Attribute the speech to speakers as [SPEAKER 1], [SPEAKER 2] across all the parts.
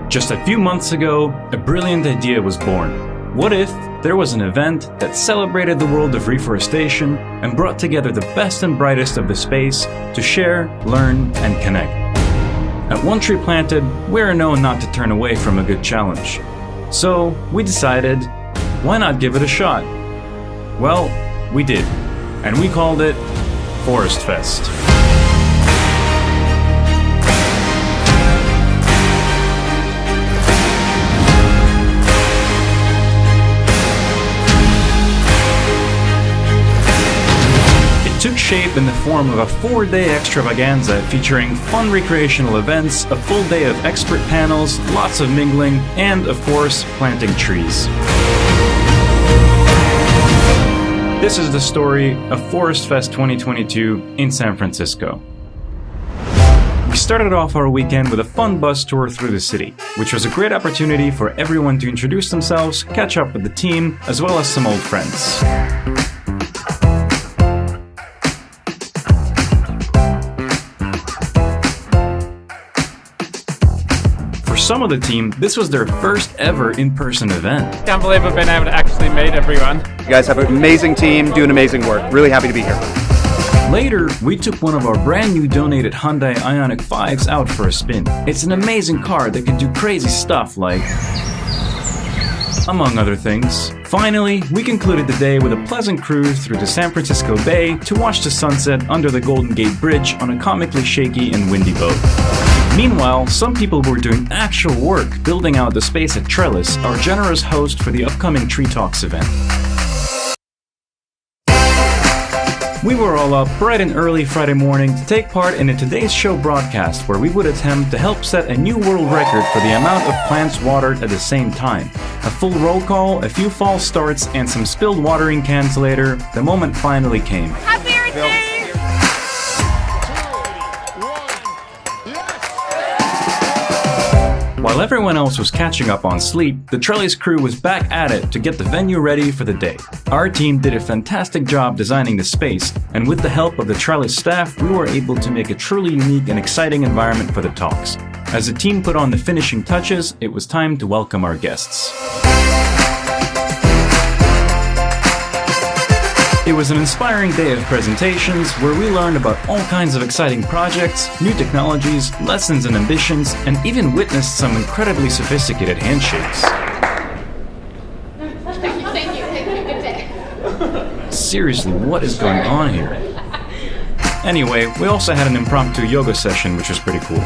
[SPEAKER 1] Just a few months ago, a brilliant idea was born. What if there was an event that celebrated the world of reforestation and brought together the best and brightest of the space to share, learn, and connect? At One Tree Planted, we are known not to turn away from a good challenge. So we decided, why not give it a shot? Well, we did, and we called it ForestFest. Took shape in the form of a 4-day extravaganza featuring fun recreational events, a full day of expert panels, lots of mingling, and of course, planting trees. This is the story of ForestFest 2022 in San Francisco. We started off our weekend with a fun bus tour through the city, which was a great opportunity for everyone to introduce themselves, catch up with the team, as well as some old friends. Some of the team, this was their first ever in-person event.
[SPEAKER 2] Can't believe I've been able to actually meet everyone.
[SPEAKER 3] You guys have an amazing team, doing amazing work. Really happy to be here.
[SPEAKER 1] Later, we took one of our brand new donated Hyundai Ioniq 5s out for a spin. It's an amazing car that can do crazy stuff like, among other things. Finally, we concluded the day with a pleasant cruise through the San Francisco Bay to watch the sunset under the Golden Gate Bridge on a comically shaky and windy boat. Meanwhile, some people were doing actual work building out the space at Trellis, our generous host for the upcoming Tree Talks event. We were all up bright and early Friday morning to take part in a Today's Show broadcast where we would attempt to help set a new world record for the amount of plants watered at the same time. A full roll call, a few false starts, and some spilled watering cans later, the moment finally came.
[SPEAKER 4] Happy birthday!
[SPEAKER 1] While everyone else was catching up on sleep, the Trellis crew was back at it to get the venue ready for the day. Our team did a fantastic job designing the space, and with the help of the Trellis staff, we were able to make a truly unique and exciting environment for the talks. As the team put on the finishing touches, it was time to welcome our guests. It was an inspiring day of presentations where we learned about all kinds of exciting projects, new technologies, lessons and ambitions, and even witnessed some incredibly sophisticated handshakes.
[SPEAKER 4] Thank you. Good day.
[SPEAKER 1] Seriously, what is going on here? Anyway, we also had an impromptu yoga session, which was pretty cool.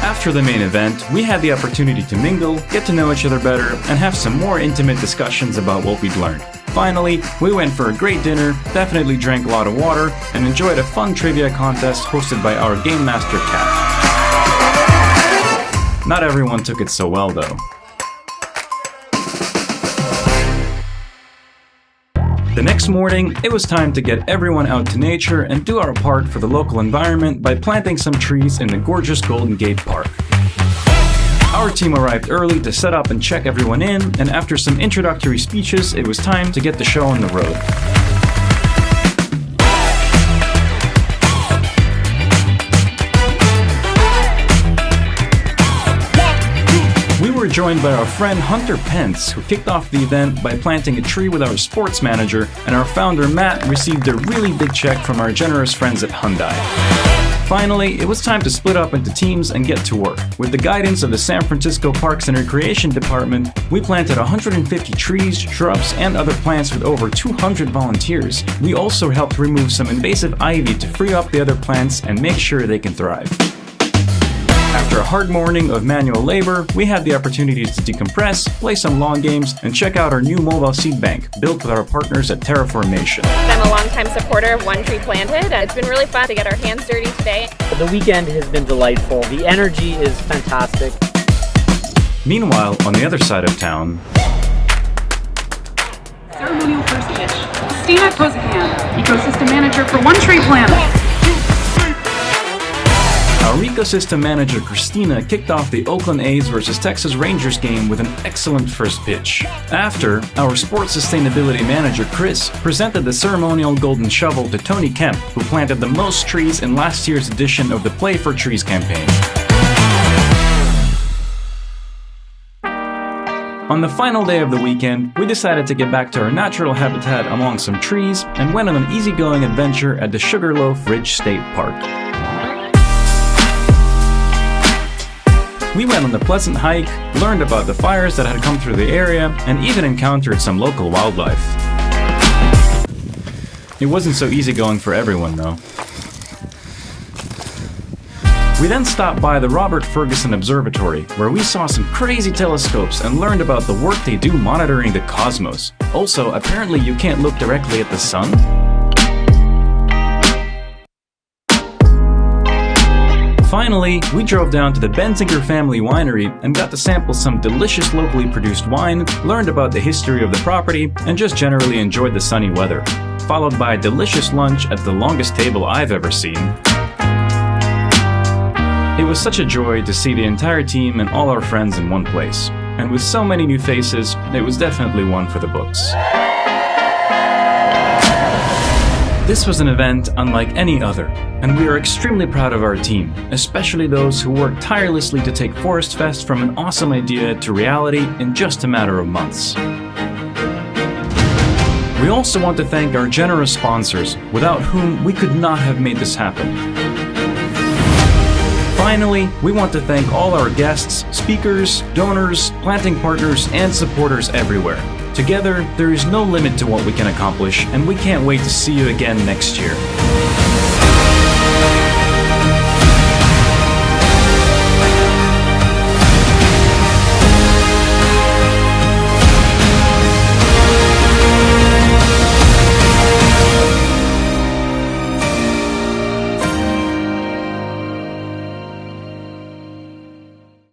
[SPEAKER 1] After the main event, we had the opportunity to mingle, get to know each other better, and have some more intimate discussions about what we'd learned. Finally, we went for a great dinner, definitely drank a lot of water, and enjoyed a fun trivia contest hosted by our Game Master Cat. Not everyone took it so well though. The next morning, it was time to get everyone out to nature and do our part for the local environment by planting some trees in the gorgeous Golden Gate Park. Our team arrived early to set up and check everyone in, and after some introductory speeches, it was time to get the show on the road. We were joined by our friend Hunter Pence, who kicked off the event by planting a tree with our sports manager, and our founder Matt received a really big check from our generous friends at Hyundai. Finally, it was time to split up into teams and get to work. With the guidance of the San Francisco Parks and Recreation Department, we planted 150 trees, shrubs, and other plants with over 200 volunteers. We also helped remove some invasive ivy to free up the other plants and make sure they can thrive. After a hard morning of manual labor, we had the opportunity to decompress, play some lawn games, and check out our new mobile seed bank, built with our partners at Reforestation.
[SPEAKER 4] I'm a longtime supporter of One Tree Planted. It's been really fun to get our hands dirty today.
[SPEAKER 5] The weekend has been delightful. The energy is fantastic.
[SPEAKER 1] Meanwhile, on the other side of town,
[SPEAKER 6] Ceremonial first pitch. Stina Kozakan, Ecosystem Manager for One Tree Planted.
[SPEAKER 1] our ecosystem manager Christina kicked off the Oakland A's versus Texas Rangers game with an excellent first pitch. After, our sports sustainability manager Chris presented the ceremonial golden shovel to Tony Kemp, who planted the most trees in last year's edition of the Play for Trees campaign. On the final day of the weekend, we decided to get back to our natural habitat among some trees and went on an easygoing adventure at the Sugarloaf Ridge State Park. We went on a pleasant hike, learned about the fires that had come through the area, and even encountered some local wildlife. It wasn't so easygoing for everyone, though. We then stopped by the Robert Ferguson Observatory, where we saw some crazy telescopes and learned about the work they do monitoring the cosmos. Also, apparently you can't look directly at the sun. Finally, we drove down to the Benzinger family winery and got to sample some delicious locally produced wine, learned about the history of the property, and just generally enjoyed the sunny weather. Followed by a delicious lunch at the longest table I've ever seen. It was such a joy to see the entire team and all our friends in one place. And with so many new faces, it was definitely one for the books. This was an event unlike any other, and we are extremely proud of our team, especially those who worked tirelessly to take ForestFest from an awesome idea to reality in just a matter of months. We also want to thank our generous sponsors, without whom we could not have made this happen. Finally, we want to thank all our guests, speakers, donors, planting partners, and supporters everywhere. Together, there is no limit to what we can accomplish, and we can't wait to see you again next year.